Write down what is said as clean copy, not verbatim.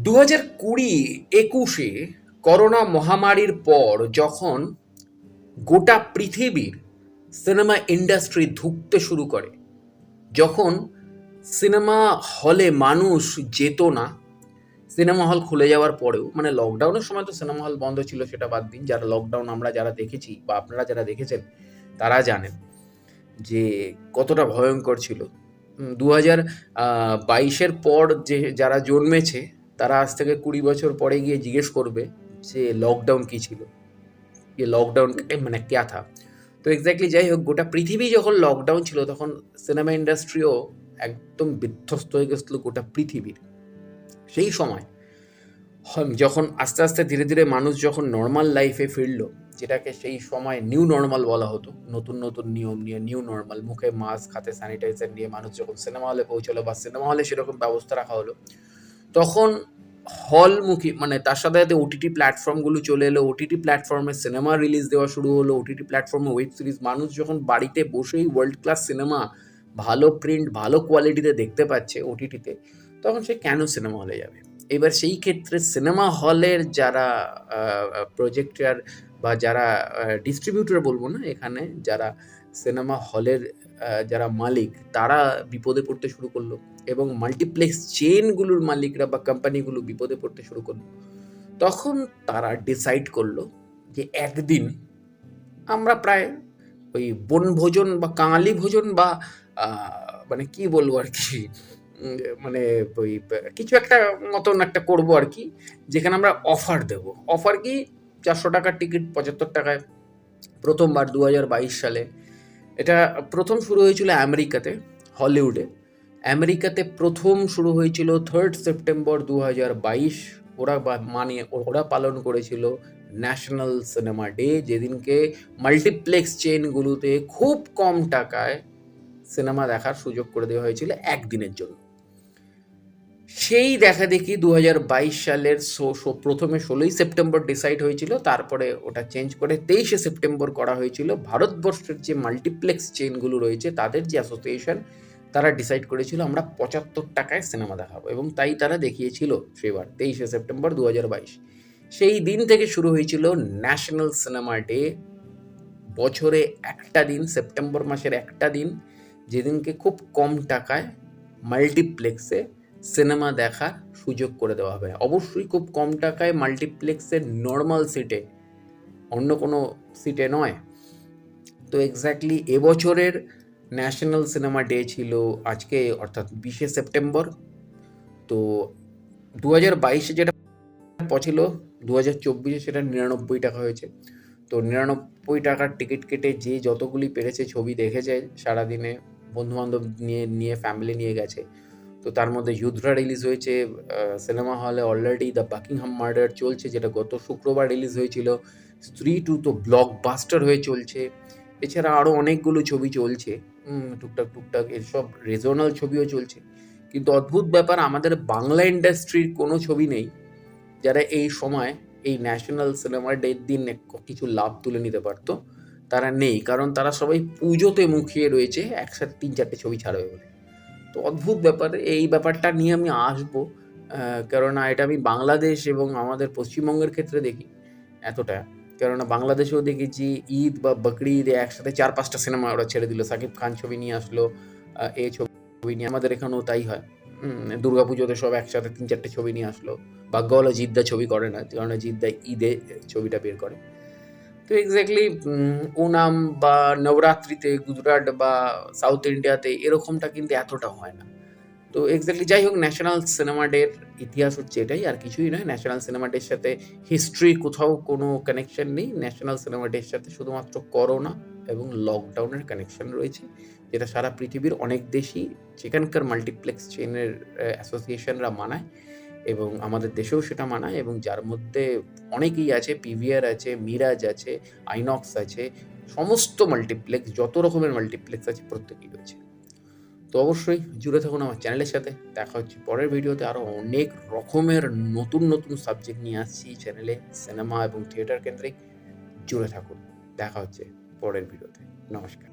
2020-21 corona মহামারীর পর যখন গোটা পৃথিবীর সিনেমা ইন্ডাস্ট্রি ধুঁকতে শুরু করে, যখন সিনেমা হলে মানুষ যেত না, সিনেমা হল খুলে যাওয়ার পরেও, মানে লকডাউনের সময় তো সিনেমা হল বন্ধ ছিল, সেটা বাদ দিন। যারা লকডাউন আমরা যারা দেখেছি বা আপনারা যারা দেখেছেন তারা জানেন যে কতটা ভয়ঙ্কর ছিল। 2022-এর পর যে যারা জন্মেছে তারা আজ থেকে 20 বছর পরে গিয়ে জিজ্ঞেস করবে যে লকডাউন কী ছিল, যে লকডাউন মানে ক্যা থা। তো এক্স্যাক্টলি যাই হোক, গোটা পৃথিবী যখন লকডাউন ছিল তখন সিনেমা ইন্ডাস্ট্রিও একদম বিধ্বস্ত হয়ে গেছিলো গোটা পৃথিবীর। সেই সময় যখন আস্তে আস্তে ধীরে ধীরে মানুষ যখন নর্মাল লাইফে ফিরলো, যেটাকে সেই সময় নিউ নর্মাল বলা হতো, নতুন নতুন নিয়ম নিয়ে নিউ নর্মাল, মুখে মাস্ক হাতে স্যানিটাইজার নিয়ে মানুষ যখন সিনেমা হলে পৌঁছলো বা সিনেমা হলে সেরকম ব্যবস্থা রাখা হলো, তখন হলমুখী মানে তার সাথে সাথে ওটিটি প্ল্যাটফর্মগুলো চলে এলো, ওটিটি প্ল্যাটফর্মে সিনেমা রিলিজ দেওয়া শুরু হলো, ওটিটি প্ল্যাটফর্মে ওয়েব সিরিজ, মানুষ যখন বাড়িতে বসেই ওয়ার্ল্ড ক্লাস সিনেমা ভালো প্রিন্ট ভালো কোয়ালিটিতে দেখতে পাচ্ছে ওটিটিতে, তখন সে কেন সিনেমা হলে যাবে। এবার সেই ক্ষেত্রে সিনেমা হলের যারা প্রজেক্টর বা যারা ডিস্ট্রিবিউটর বলবো না, এখানে যারা সিনেমা হলের যারা মালিক, তারা বিপদে পড়তে শুরু করলো এবং মাল্টিপ্লেক্স চেনগুলোর মালিকরা বা কোম্পানিগুলো বিপদে পড়তে শুরু করলো। তখন তারা ডিসাইড করলো যে একদিন আমরা প্রায় ওই বনভোজন বা কাঙালি ভোজন বা মানে কি বলবো আর কি, মানে ওই কিছু একটা মতন একটা করবো আর কি, যেখানে আমরা অফার দেব। অফার কি, 400 টাকার টিকিট 75 টাকায়। প্রথমবার 2022 সালে এটা প্রথম শুরু হয়েছিল আমেরিকাতে, হলিউডে। আমেরিকাতে প্রথম শুরু হয়েছিল 3rd সেপ্টেম্বর 2022। ওরা পালন করেছিল ন্যাশনাল সিনেমা ডে, যেদিনকে মাল্টিপ্লেক্স চেনগুলোতে খুব কম টাকায় সিনেমা দেখার সুযোগ করে দেওয়া হয়েছিল একদিনের জন্য। সেই দেখা দেখি 2022 সালের প্রথমে 16ই সেপ্টেম্বর ডিসাইড হয়েছিল, তারপরে ওটা চেঞ্জ করে 23শে সেপ্টেম্বর করা হয়েছিল। ভারতবর্ষের যে মাল্টিপ্লেক্স চেনগুলো রয়েছে তাদের যে অ্যাসোসিয়েশন, তারা ডিসাইড করেছিল আমরা 75 টাকায় সিনেমা দেখাবো, এবং তাই তারা দেখিয়েছিল সেবার 23শে সেপ্টেম্বর 2022। সেই দিন থেকে শুরু হয়েছিল ন্যাশনাল সিনেমা ডে। বছরে একটা দিন, সেপ্টেম্বর মাসের একটা দিন, যেদিনকে খুব কম টাকায় মাল্টিপ্লেক্সে সিনেমা দেখার সুযোগ করে দেওয়া হবে। অবশ্যই খুব কম টাকায় মাল্টিপ্লেক্সের নর্মাল সিটে, অন্য কোনো সিটে নয়। তো এক্স্যাক্টলি এবছরের ন্যাশনাল সিনেমা ডে ছিল আজকে, অর্থাৎ 20শে সেপ্টেম্বর। তো 2022-এ যেটা ছিল, 2024-এ সেটা 99 টাকা হয়েছে। তো 99 টাকার টিকিট কেটে যে যতগুলি পেরেছে ছবি দেখেছে সারাদিনে, বন্ধুবান্ধব নিয়ে ফ্যামিলি নিয়ে গেছে। তো তার মধ্যে যুদ্ধরা রিলিজ হয়েছে সিনেমা হলে অলরেডি। দ্য বাকিংহাম মার্ডার চলছে, যেটা গত শুক্রবার রিলিজ হয়েছিল। স্ত্রী 2 তো ব্লকবাস্টার হয়ে চলছে। এছাড়া আরও অনেকগুলো ছবি চলছে, টুকটাক এসব রিজনাল ছবিও চলছে। কিন্তু অদ্ভুত ব্যাপার, আমাদের বাংলা ইন্ডাস্ট্রির কোনো ছবি নেই যারা এই সময় এই ন্যাশনাল সিনেমা ডের দিন কিছু লাভ তুলে নিতে পারতো। তারা নেই, কারণ তারা সবাই পুজোতে মুখিয়ে রয়েছে, একসাথে 3-4টে ছবি ছাড়বে বলে। তো অদ্ভুত ব্যাপার, এই ব্যাপারটা নিয়ে আমি আসবো, কেননা এটা আমি বাংলাদেশ এবং আমাদের পশ্চিমবঙ্গের ক্ষেত্রে দেখি এতটা। কেননা বাংলাদেশেও দেখেছি ঈদ বা বকরি ঈদে একসাথে 4-5টা সিনেমা ওরা ছেড়ে দিল, সাকিব খান ছবি নিয়ে আসলো, এই ছবি নিয়ে। আমাদের এখানেও তাই হয়, দুর্গা পুজোতে সব একসাথে 3-4টে ছবি নিয়ে আসলো। ভাগ্যভালো জিদ্দা ছবি করে না, কারণ জিদ্দা ঈদে ছবিটা বের করে। তো এক্স্যাক্টলি ওনাম বা নবরাত্রিতে গুজরাট বা সাউথ ইন্ডিয়াতে এরকমটা কিন্তু এতটা হয় না। তো এক্স্যাক্টলি যাই হোক, ন্যাশনাল সিনেমা ডের ইতিহাস হচ্ছে এটাই, আর কিছুই নয়। ন্যাশনাল সিনেমা ডের সাথে হিস্ট্রি কোথাও কোনো কানেকশন নেই। ন্যাশনাল সিনেমা ডের সাথে শুধুমাত্র করোনা এবং লকডাউনের কানেকশন রয়েছে, যেটা সারা পৃথিবীর অনেক দেশই সেখানকার মাল্টিপ্লেক্স চেনের অ্যাসোসিয়েশনরা মানায়, এবং আমাদের দেশেও সেটা মানায়, এবং যার মধ্যে অনেকেই আছে। পিভিআর আছে, মিরাজ আছে, আইনক্স আছে, সমস্ত মাল্টিপ্লেক্স, যত রকমের মাল্টিপ্লেক্স আছে প্রত্যেকেই রয়েছে। তো অবশ্যই জুড়ে থাকুন আমার চ্যানেলের সাথে। দেখা হচ্ছে পরের ভিডিওতে। আরও অনেক রকমের নতুন নতুন সাবজেক্ট নিয়ে আসছি চ্যানেলে, সিনেমা এবং থিয়েটার কেন্দ্রিক। জুড়ে থাকুন, দেখা হচ্ছে পরের ভিডিওতে। নমস্কার।